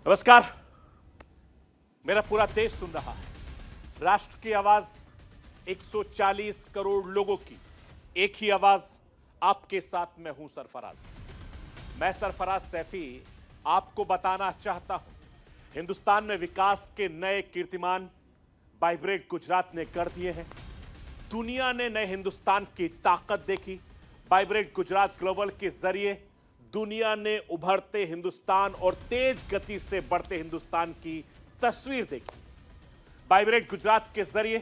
नमस्कार। मेरा पूरा देश सुन रहा है। राष्ट्र की आवाज 140 करोड़ लोगों की एक ही आवाज। आपके साथ मैं हूं सरफराज। मैं सरफराज सैफी आपको बताना चाहता हूं, हिंदुस्तान में विकास के नए कीर्तिमान वाइब्रेंट गुजरात ने कर दिए हैं। दुनिया ने नए हिंदुस्तान की ताकत देखी। वाइब्रेंट गुजरात ग्लोबल के जरिए दुनिया ने उभरते हिंदुस्तान और तेज गति से बढ़ते हिंदुस्तान की तस्वीर देखी। वाइब्रेंट गुजरात के जरिए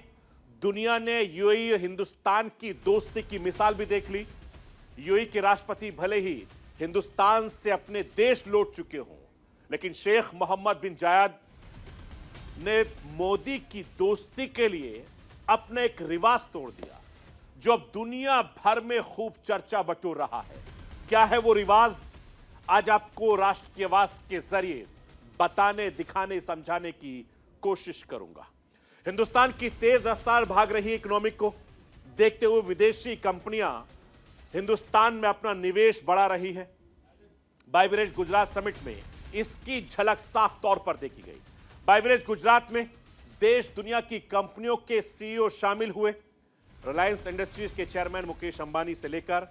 दुनिया ने यूएई हिंदुस्तान की दोस्ती की मिसाल भी देख ली। यूएई के राष्ट्रपति भले ही हिंदुस्तान से अपने देश लौट चुके हों, लेकिन शेख मोहम्मद बिन जायद ने मोदी की दोस्ती के लिए अपने एक रिवाज तोड़ दिया, जो अब दुनिया भर में खूब चर्चा बटोर रहा है। क्या है वो रिवाज? आज आपको राष्ट्र की आवाज के जरिए बताने, दिखाने, समझाने की कोशिश करूंगा। हिंदुस्तान की तेज रफ्तार भाग रही इकोनॉमी को देखते हुए विदेशी कंपनियां हिंदुस्तान में अपना निवेश बढ़ा रही है। वाइब्रेंट गुजरात समिट में इसकी झलक साफ तौर पर देखी गई। वाइब्रेंट गुजरात में देश दुनिया की कंपनियों के सीईओ शामिल हुए। रिलायंस इंडस्ट्रीज के चेयरमैन मुकेश अंबानी से लेकर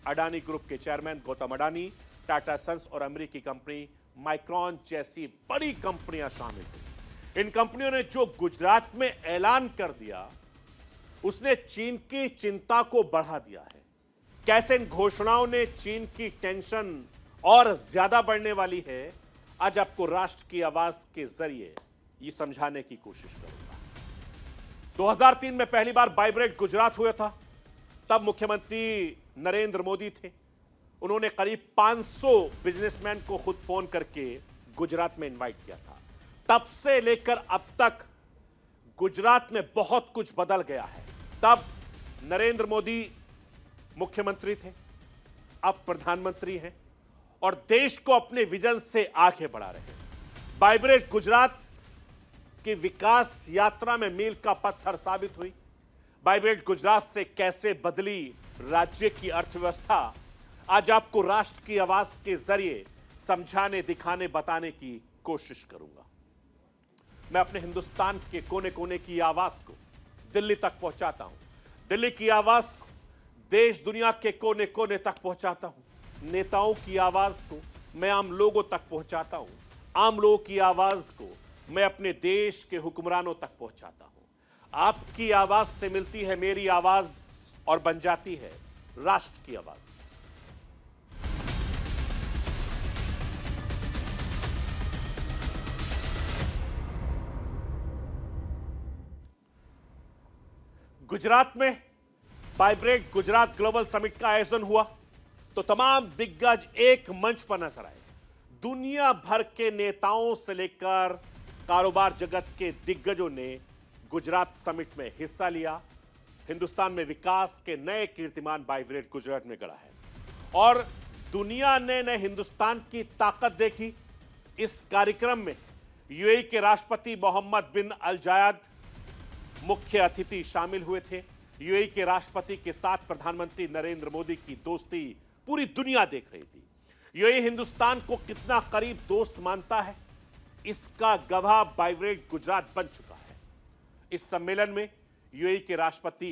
अडानी ग्रुप के चेयरमैन गौतम अडानी, टाटा सन्स और अमेरिकी कंपनी माइक्रॉन जैसी बड़ी कंपनियां शामिल हुई। इन कंपनियों ने जो गुजरात में ऐलान कर दिया, उसने चीन की चिंता को बढ़ा दिया है। कैसे इन घोषणाओं ने चीन की टेंशन और ज्यादा बढ़ने वाली है, आज आपको राष्ट्र की आवाज के जरिए ये समझाने की कोशिश करूंगा। 2003 में पहली बार वाइब्रेंट गुजरात हुआ था। तब मुख्यमंत्री नरेंद्र मोदी थे। उन्होंने करीब 500 बिजनेसमैन को खुद फोन करके गुजरात में इनवाइट किया था। तब से लेकर अब तक गुजरात में बहुत कुछ बदल गया है। तब नरेंद्र मोदी मुख्यमंत्री थे, अब प्रधानमंत्री हैं और देश को अपने विजन से आगे बढ़ा रहे हैं। वाइब्रेंट गुजरात की विकास यात्रा में मील का पत्थर साबित हुई। वाइब्रेंट गुजरात से कैसे बदली राज्य की अर्थव्यवस्था, आज आपको राष्ट्र की आवाज के जरिए समझाने, दिखाने, बताने की कोशिश करूंगा। मैं अपने हिंदुस्तान के कोने कोने की आवाज को दिल्ली तक पहुंचाता हूं। दिल्ली की आवाज को देश दुनिया के कोने कोने तक पहुंचाता हूं। नेताओं की आवाज को मैं आम लोगों तक पहुंचाता हूं। आम लोगों की आवाज को मैं अपने देश के हुक्मरानों तक पहुंचाता हूं। आपकी आवाज से मिलती है मेरी आवाज और बन जाती है राष्ट्र की आवाज। गुजरात में वाइब्रेंट गुजरात ग्लोबल समिट का आयोजन हुआ तो तमाम दिग्गज एक मंच पर नजर आए। दुनिया भर के नेताओं से लेकर कारोबार जगत के दिग्गजों ने गुजरात समिट में हिस्सा लिया। हिंदुस्तान में विकास के नए कीर्तिमान वाइब्रेंट गुजरात में गढ़ा है और दुनिया ने नए हिंदुस्तान की ताकत देखी। इस कार्यक्रम में यूएई के राष्ट्रपति मोहम्मद बिन अल जायद मुख्य अतिथि शामिल हुए थे। यूएई के राष्ट्रपति के साथ प्रधानमंत्री नरेंद्र मोदी की दोस्ती पूरी दुनिया देख रही थी। यूएई हिंदुस्तान को कितना करीब दोस्त मानता है, इसका गवाह वाइब्रेंट गुजरात बन चुका है। इस सम्मेलन में यूएई के राष्ट्रपति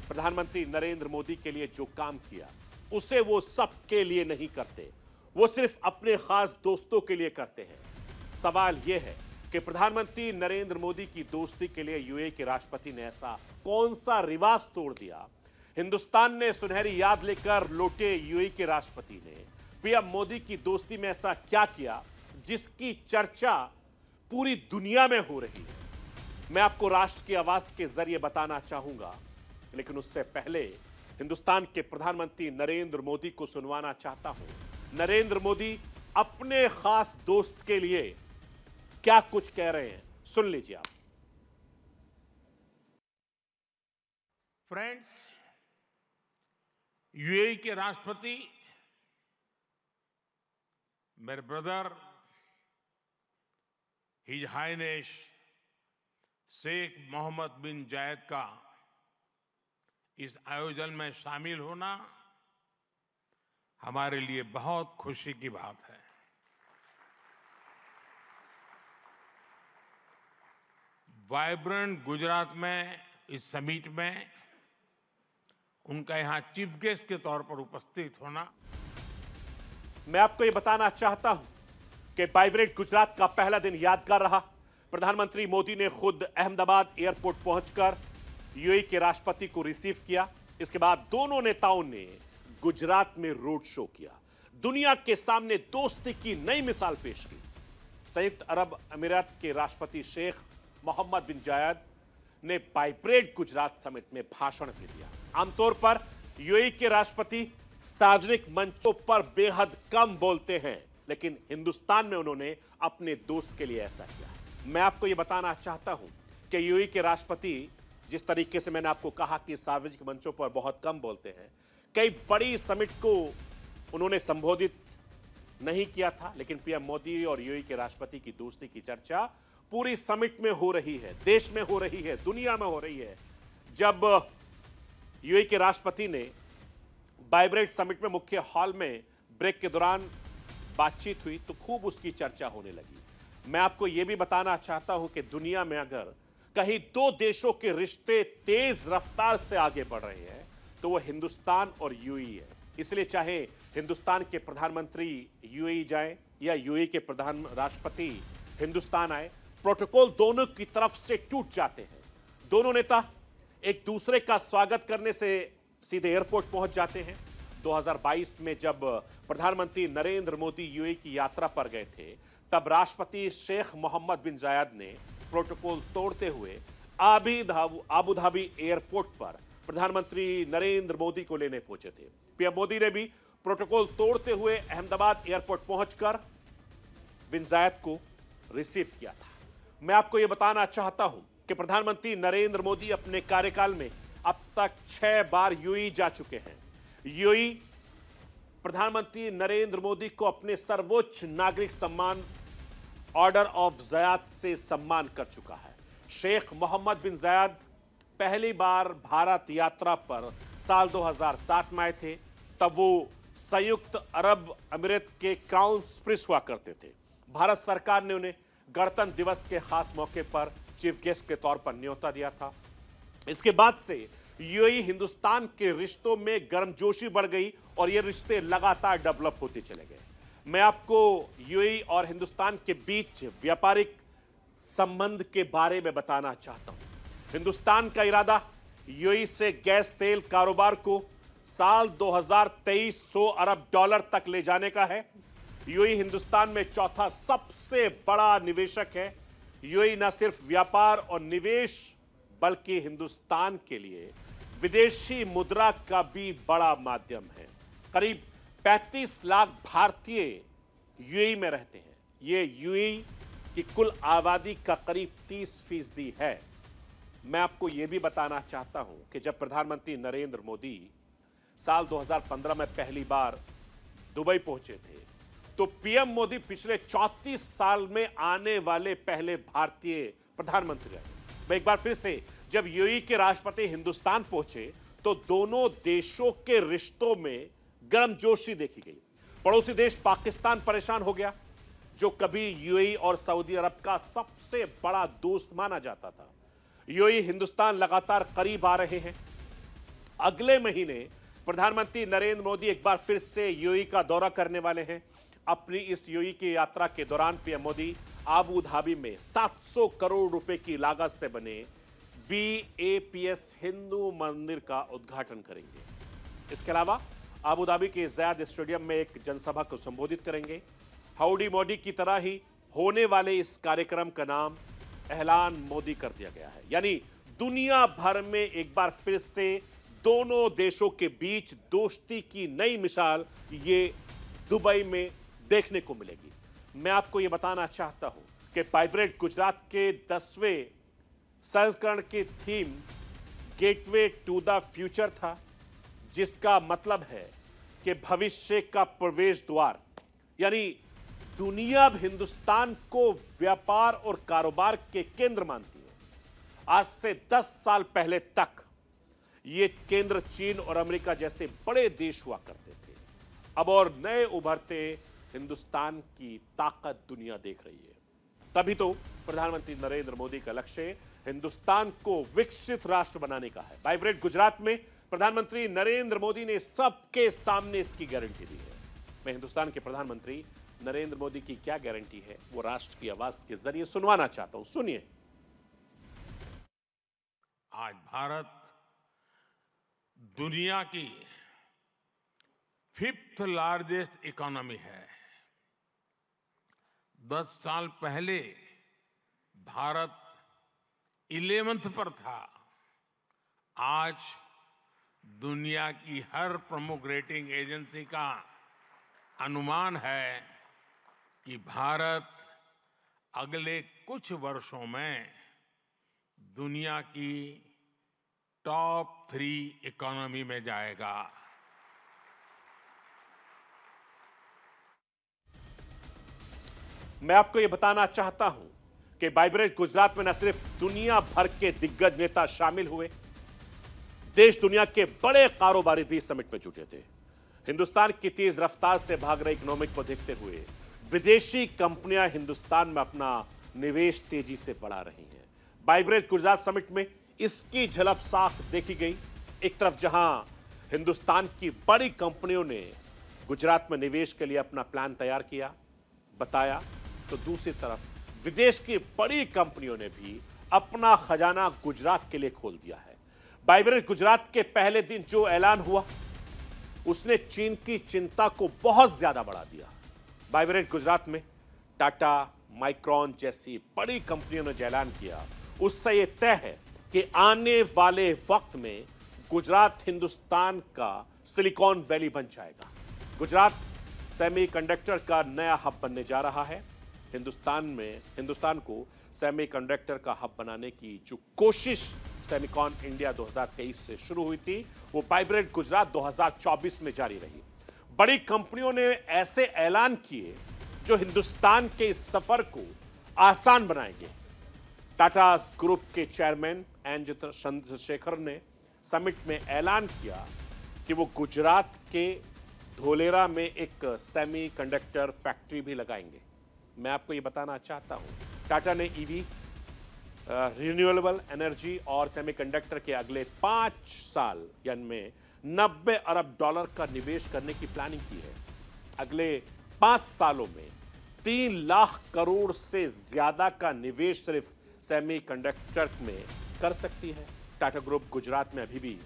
प्रधानमंत्री नरेंद्र मोदी के लिए जो काम किया, उसे वो सबके लिए नहीं करते, वो सिर्फ अपने खास दोस्तों के लिए करते हैं। सवाल यह है कि प्रधानमंत्री नरेंद्र मोदी की दोस्ती के लिए यूएई के राष्ट्रपति ने ऐसा कौन सा रिवाज तोड़ दिया? हिंदुस्तान ने सुनहरी याद लेकर लौटे यूएई के राष्ट्रपति ने पीएम मोदी की दोस्ती में ऐसा क्या किया जिसकी चर्चा पूरी दुनिया में हो रही है? मैं आपको राष्ट्र की आवाज के जरिए बताना चाहूंगा, लेकिन उससे पहले हिंदुस्तान के प्रधानमंत्री नरेंद्र मोदी को सुनवाना चाहता हूं। नरेंद्र मोदी अपने खास दोस्त के लिए क्या कुछ कह रहे हैं, सुन लीजिए आप। फ्रेंड्स, यूएई के राष्ट्रपति मेरे brother his highness Sheikh Mohamed bin Zayed का इस आयोजन में शामिल होना हमारे लिए बहुत खुशी की बात है। वाइब्रेंट गुजरात में इस समिट में उनका यहां चीफ गेस्ट के तौर पर उपस्थित होना। मैं आपको यह बताना चाहता हूं कि वाइब्रेंट गुजरात का पहला दिन यादगार रहा। प्रधानमंत्री मोदी ने खुद अहमदाबाद एयरपोर्ट पहुंचकर यूएई के राष्ट्रपति को रिसीव किया। इसके बाद दोनों नेताओं ने गुजरात में रोड शो किया, दुनिया के सामने दोस्ती की नई मिसाल पेश की। संयुक्त अरब अमीरात के राष्ट्रपति शेख मोहम्मद बिन जायद ने वाइब्रेंट गुजरात समिट में भाषण भी दिया। आमतौर पर यूएई के राष्ट्रपति सार्वजनिक मंचों पर बेहद कम बोलते हैं, लेकिन हिंदुस्तान में उन्होंने अपने दोस्त के लिए ऐसा किया। मैं आपको यह बताना चाहता हूं कि यूएई के राष्ट्रपति, जिस तरीके से मैंने आपको कहा कि सार्वजनिक मंचों पर बहुत कम बोलते हैं, कई बड़ी समिट को उन्होंने संबोधित नहीं किया था, लेकिन पीएम मोदी और यूएई के राष्ट्रपति की दोस्ती की चर्चा पूरी समिट में हो रही है, देश में हो रही है, दुनिया में हो रही है। जब यूएई के राष्ट्रपति ने वाइब्रेंट समिट में मुख्य हॉल में ब्रेक के दौरान बातचीत हुई तो खूब उसकी चर्चा होने लगी। मैं आपको यह भी बताना चाहता हूं कि दुनिया में अगर कहीं दो देशों के रिश्ते तेज रफ्तार से आगे बढ़ रहे हैं तो वो हिंदुस्तान और यूएई है। इसलिए चाहे हिंदुस्तान के प्रधानमंत्री यूएई जाएं या यूएई के प्रधान राष्ट्रपति हिंदुस्तान आए, प्रोटोकॉल दोनों की तरफ से टूट जाते हैं। दोनों नेता एक दूसरे का स्वागत करने से सीधे एयरपोर्ट पहुंच जाते हैं। 2022 में जब प्रधानमंत्री नरेंद्र मोदी यूएई की यात्रा पर गए थे, तब राष्ट्रपति शेख मोहम्मद बिन जायद ने प्रोटोकॉल तोड़ते हुए आबू धाबी एयरपोर्ट पर प्रधानमंत्री नरेंद्र मोदी को लेने पहुंचे थे। पीएम मोदी ने भी प्रोटोकॉल तोड़ते हुए अहमदाबाद एयरपोर्ट पहुंचकर बिन जायद को रिसीव किया था। मैं आपको यह बताना चाहता हूं कि प्रधानमंत्री नरेंद्र मोदी अपने कार्यकाल में अब तक 6 बार यूएई जा चुके हैं। यूएई प्रधानमंत्री नरेंद्र मोदी को अपने सर्वोच्च नागरिक सम्मान ऑर्डर ऑफ ज़याद से सम्मान कर चुका है। शेख मोहम्मद बिन जायद पहली बार भारत यात्रा पर साल 2007 में आए थे। तब वो संयुक्त अरब अमीरात के क्राउन प्रिंस हुआ करते थे। भारत सरकार ने उन्हें गणतंत्र दिवस के खास मौके पर चीफ गेस्ट के तौर पर न्योता दिया था। इसके बाद से यूएई हिंदुस्तान के रिश्तों में गर्मजोशी बढ़ गई और ये रिश्ते लगातार डेवलप होते चले गए। मैं आपको यूएई और हिंदुस्तान के बीच व्यापारिक संबंध के बारे में बताना चाहता हूं। हिंदुस्तान का इरादा यूएई से गैस तेल कारोबार को साल 2023 $100 अरब तक ले जाने का है। यूएई हिंदुस्तान में चौथा सबसे बड़ा निवेशक है। यूएई न सिर्फ व्यापार और निवेश बल्कि हिंदुस्तान के लिए विदेशी मुद्रा का भी बड़ा माध्यम है। करीब 35 लाख भारतीय यूएई में रहते हैं। ये यूएई की कुल आबादी का करीब 30% है। मैं आपको यह भी बताना चाहता हूं कि जब प्रधानमंत्री नरेंद्र मोदी साल 2015 में पहली बार दुबई पहुंचे थे तो पीएम मोदी पिछले 34 साल में आने वाले पहले भारतीय प्रधानमंत्री रहे। मैं एक बार फिर से, जब यूएई के राष्ट्रपति हिंदुस्तान पहुंचे तो दोनों देशों के रिश्तों में गर्मजोशी देखी गई। पड़ोसी देश पाकिस्तान परेशान हो गया, जो कभी यूएई और सऊदी अरब का सबसे बड़ा दोस्त माना जाता था। यूएई हिंदुस्तान लगातार करीब आ रहे हैं। अगले महीने प्रधानमंत्री नरेंद्र मोदी एक बार फिर से यूएई का दौरा करने वाले हैं। अपनी इस यूएई की यात्रा के दौरान पीएम मोदी आबू धाबी में 700 करोड़ रुपए की लागत से बने BAPS हिंदू मंदिर का उद्घाटन करेंगे। इसके अलावा आबू धाबी के ज़याद स्टेडियम में एक जनसभा को संबोधित करेंगे। हाउडी मोदी की तरह ही होने वाले इस कार्यक्रम का नाम ऐलान मोदी कर दिया गया है। यानी दुनिया भर में एक बार फिर से दोनों देशों के बीच दोस्ती की नई मिसाल ये दुबई में देखने को मिलेगी। मैं आपको ये बताना चाहता हूं कि वाइब्रेंट गुजरात के 10वें संस्करण की theme gateway to the future था, जिसका मतलब है कि भविष्य का प्रवेश द्वार। यानी दुनिया अब हिंदुस्तान को व्यापार और कारोबार के केंद्र मानती है। आज से 10 साल पहले तक ये केंद्र चीन और अमेरिका जैसे बड़े देश हुआ करते थे। अब और नए उभरते हिंदुस्तान की ताकत दुनिया देख रही है। तभी तो प्रधानमंत्री नरेंद्र मोदी का लक्ष्य हिंदुस्तान को विकसित राष्ट्र बनाने का है। वाइब्रेंट गुजरात में प्रधानमंत्री नरेंद्र मोदी ने सबके सामने इसकी गारंटी दी है। मैं हिंदुस्तान के प्रधानमंत्री नरेंद्र मोदी की क्या गारंटी है वो राष्ट्र की आवाज के जरिए सुनवाना चाहता हूं। सुनिए। आज भारत दुनिया की 5th लार्जेस्ट इकोनॉमी है। 10 साल पहले भारत 11th पर था। आज दुनिया की हर प्रमुख रेटिंग एजेंसी का अनुमान है कि भारत अगले कुछ वर्षों में दुनिया की टॉप 3 इकोनॉमी में जाएगा। मैं आपको यह बताना चाहता हूं कि वाइब्रेंट गुजरात में न सिर्फ दुनिया भर के दिग्गज नेता शामिल हुए, देश दुनिया के बड़े कारोबारी भी समिट में जुटे थे। हिंदुस्तान की तेज रफ्तार से भाग रही इकोनॉमिक को देखते हुए विदेशी कंपनियां हिंदुस्तान में अपना निवेश तेजी से बढ़ा रही हैं। वाइब्रेंट गुजरात समिट में इसकी झलक साफ देखी गई। एक तरफ जहां हिंदुस्तान की बड़ी कंपनियों ने गुजरात में निवेश के लिए अपना प्लान तैयार किया, बताया, तो दूसरी तरफ विदेश की बड़ी कंपनियों ने भी अपना खजाना गुजरात के लिए खोल दिया है। वाइब्रेंट गुजरात के पहले दिन जो ऐलान हुआ उसने चीन की चिंता को बहुत ज्यादा बढ़ा दिया। वाइब्रेंट गुजरात में टाटा, माइक्रॉन जैसी बड़ी कंपनियों ने जो ऐलान किया उससे यह तय है कि आने वाले वक्त में गुजरात हिंदुस्तान का सिलिकॉन वैली बन जाएगा। गुजरात सेमीकंडक्टर का नया हब बनने जा रहा है। हिंदुस्तान को सेमीकंडक्टर का हब बनाने की जो कोशिश सेमिकॉन इंडिया 2023 से शुरू हुई थी वो वाइब्रेंट गुजरात 2024 में जारी रही। बड़ी कंपनियों ने ऐसे ऐलान किए जो हिंदुस्तान के इस सफर को आसान बनाएंगे। टाटा ग्रुप के चेयरमैन एन चंद्रशेखर ने समिट में ऐलान किया कि वो गुजरात के धोलेरा में एक सेमीकंडक्टर फैक्ट्री भी लगाएंगे। मैं आपको ये बताना चाहता हूं, टाटा ने ईवी, रिन्यूएबल एनर्जी और सेमीकंडक्टर के अगले 5 साल यानी में $90 अरब का निवेश करने की प्लानिंग की है। अगले 5 सालों में 3 लाख करोड़ से ज्यादा का निवेश सिर्फ सेमीकंडक्टर में कर सकती है। टाटा ग्रुप गुजरात में अभी भी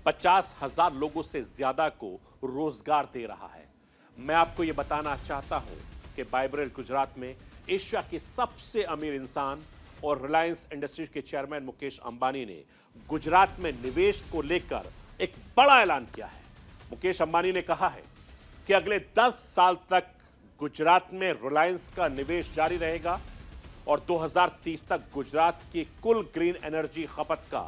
50,000 लोगों से ज्यादा को रोजगार दे रहा है। मैं आपको यह बताना चाहता हूं कि वाइब्रेंट गुजरात में एशिया के सबसे अमीर इंसान और रिलायंस इंडस्ट्रीज के चेयरमैन मुकेश अंबानी ने गुजरात में निवेश को लेकर एक बड़ा ऐलान किया है। मुकेश अंबानी ने कहा है कि अगले 10 साल तक गुजरात में रिलायंस का निवेश जारी रहेगा और 2030 तक गुजरात की कुल ग्रीन एनर्जी खपत का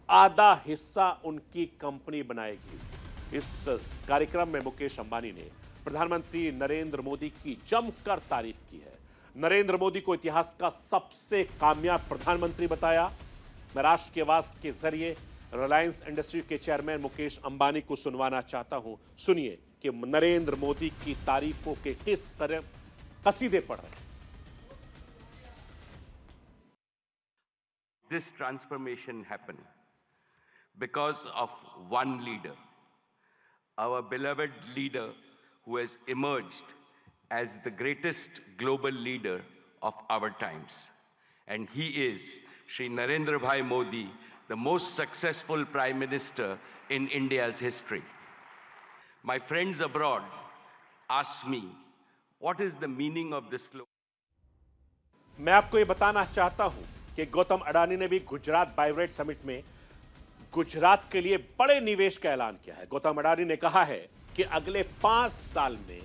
आधा हिस्सा उनकी कंपनी बनाएगी। इस कार्यक्रम में मुकेश अंबानी ने प्रधानमंत्री नरेंद्र मोदी की जमकर तारीफ की है। नरेंद्र मोदी को इतिहास का सबसे कामयाब प्रधानमंत्री बताया। मैं राष्ट्र की आवाज के जरिए रिलायंस इंडस्ट्री के चेयरमैन मुकेश अंबानी को सुनवाना चाहता हूं। सुनिए कि नरेंद्र मोदी की तारीफों के किस तरह कसीदे पढ़ रहे हैं। This transformation happened because of one leader, our beloved leader who has emerged as the greatest global leader of our times. And he is Shri Narendra Bhai Modi, the most successful Prime Minister in India's history. My friends abroad ask me, what is the meaning of this slogan? मैं आपको ये बताना चाहता हूं कि गौतम अडानी ने भी Gujarat vibrant summit में गुजरात के लिए बड़े निवेश का ऐलान किया है। गौतम अडानी ने कहा है कि अगले 5 साल में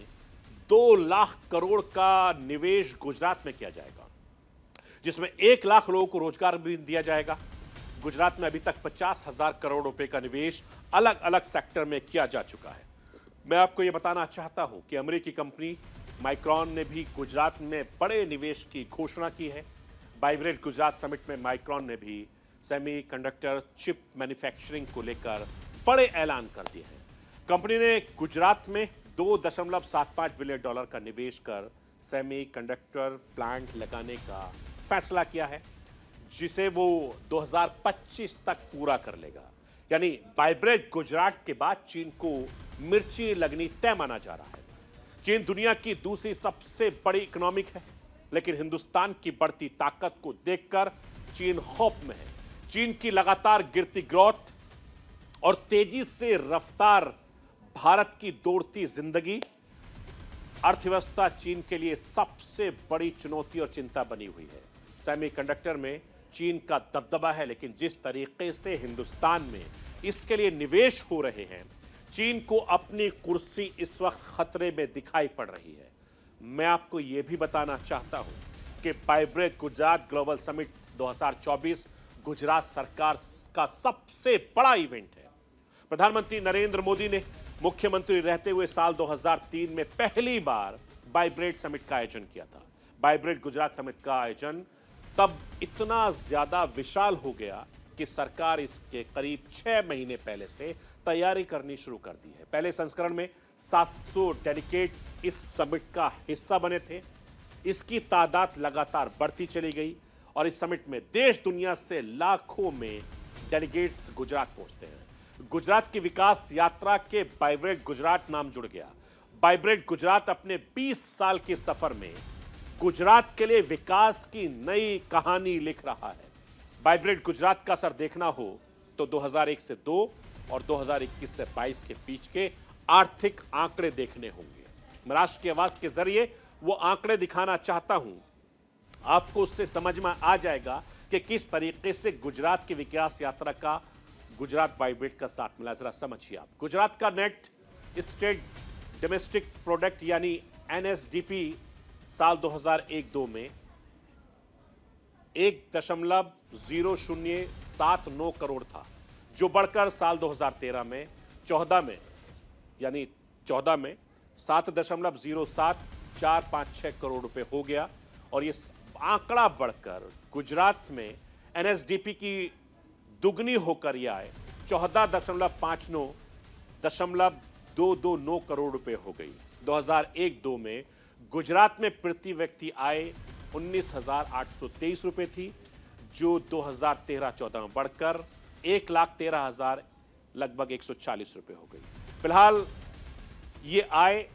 2 लाख करोड़ का निवेश गुजरात में किया जाएगा, जिसमें 1 लाख लोगों को रोजगार भी दिया जाएगा। गुजरात में अभी तक 50,000 करोड़ रुपए का निवेश अलग अलग सेक्टर में किया जा चुका है। मैं आपको यह बताना चाहता हूं कि अमेरिकी कंपनी माइक्रॉन ने भी गुजरात में बड़े निवेश की घोषणा की है। वाइब्रेंट गुजरात समिट में माइक्रॉन ने भी सेमीकंडक्टर चिप मैन्युफैक्चरिंग को लेकर बड़े ऐलान कर दिए हैं। कंपनी ने गुजरात में $2.75 बिलियन का निवेश कर सेमीकंडक्टर प्लांट लगाने का फैसला किया है, जिसे वो 2025 तक पूरा कर लेगा। यानी वाइब्रेंट गुजरात के बाद चीन को मिर्ची लगनी तय माना जा रहा है। चीन दुनिया की दूसरी सबसे बड़ी इकोनॉमिक है, लेकिन हिंदुस्तान की बढ़ती ताकत को देखकर चीन खौफ में है। चीन की लगातार गिरती ग्रोथ और तेजी से रफ्तार भारत की दौड़ती जिंदगी अर्थव्यवस्था चीन के लिए सबसे बड़ी चुनौती और चिंता बनी हुई है। सेमीकंडक्टर में चीन का दबदबा है, लेकिन जिस तरीके से हिंदुस्तान में इसके लिए निवेश हो रहे हैं, चीन को अपनी कुर्सी इस वक्त खतरे में दिखाई पड़ रही है। मैं आपको यह भी बताना चाहता हूं कि vibrant Gujarat global summit 2024 Gujarat सरकार का सबसे बड़ा इवेंट है। प्रधानमंत्री नरेंद्र मोदी ने मुख्यमंत्री रहते हुए साल 2003 में पहली बार वाइब्रेंट समिट का आयोजन किया था। वाइब्रेंट गुजरात समिट का आयोजन तब इतना ज्यादा विशाल हो गया कि सरकार इसके करीब 6 महीने पहले से तैयारी करनी शुरू कर दी है। पहले संस्करण में 700 डेलीगेट इस समिट का हिस्सा बने थे। इसकी तादाद लगातार बढ़ती चली गई और इस समिट में देश दुनिया से लाखों में डेलीगेट्स गुजरात पहुंचते हैं। गुजरात की विकास यात्रा के वाइब्रेंट गुजरात नाम जुड़ गया। वाइब्रेंट गुजरात अपने 20 साल के सफर में गुजरात के लिए विकास की नई कहानी लिख रहा है। वाइब्रेंट गुजरात का असर देखना हो तो 2001 से 2 और 2021 से 22 के बीच के आर्थिक आंकड़े देखने होंगे। मैं राष्ट्र की आवाज के जरिए वो आंकड़े दिखाना चाहता हूं। आपको उससे समझ में आ जाएगा कि किस तरीके से गुजरात की विकास यात्रा का गुजरात वाइब्रेंट का साथ मिला। जरा समझिए आप। गुजरात का नेट स्टेट डोमेस्टिक प्रोडक्ट यानी एनएसडीपी साल 2001-2 में 1.0079 करोड़ था, जो बढ़कर साल 2013 में 14 में 7.0746 करोड़ रुपए हो गया। और ये आंकड़ा बढ़कर गुजरात में एनएसडीपी की दुगनी होकर यह आए 14.59 करोड़ रुपए हो गई। 2001-2 में गुजरात में प्रति व्यक्ति आय 19,823 रुपए थी, जो 2013-14 में बढ़कर 1,13,000 लगभग 140 रुपए हो गई। फिलहाल ये आय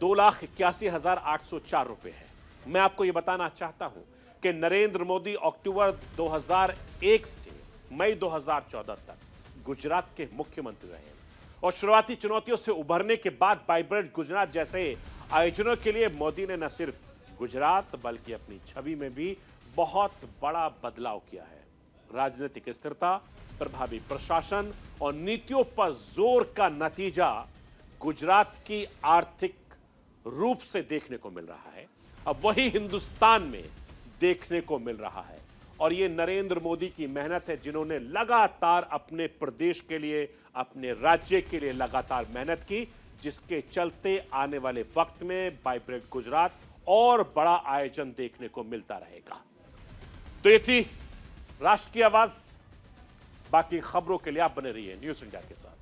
2,81,804 रुपए है। मैं आपको ये बताना चाहता हूं कि नरेंद्र मोदी अक्टूबर 2001 से मई 2014 तक गुजरात के मुख्यमंत्री रहे और शुरुआती चुनौतियों से उभरने के बाद वाइब्रेंट गुजरात जैसे आयोजनों के लिए मोदी ने न सिर्फ गुजरात बल्कि अपनी छवि में भी बहुत बड़ा बदलाव किया है। राजनीतिक स्थिरता, प्रभावी प्रशासन और नीतियों पर जोर का नतीजा गुजरात की आर्थिक रूप से देखने को मिल रहा है। अब वही हिंदुस्तान में देखने को मिल रहा है और ये नरेंद्र मोदी की मेहनत है, जिन्होंने लगातार अपने प्रदेश के लिए, अपने राज्य के लिए लगातार मेहनत की, जिसके चलते आने वाले वक्त में वाइब्रेंट गुजरात और बड़ा आयोजन देखने को मिलता रहेगा। तो ये थी राष्ट्र की आवाज। बाकी खबरों के लिए आप बने रहिए न्यूज़ इंडिया के साथ।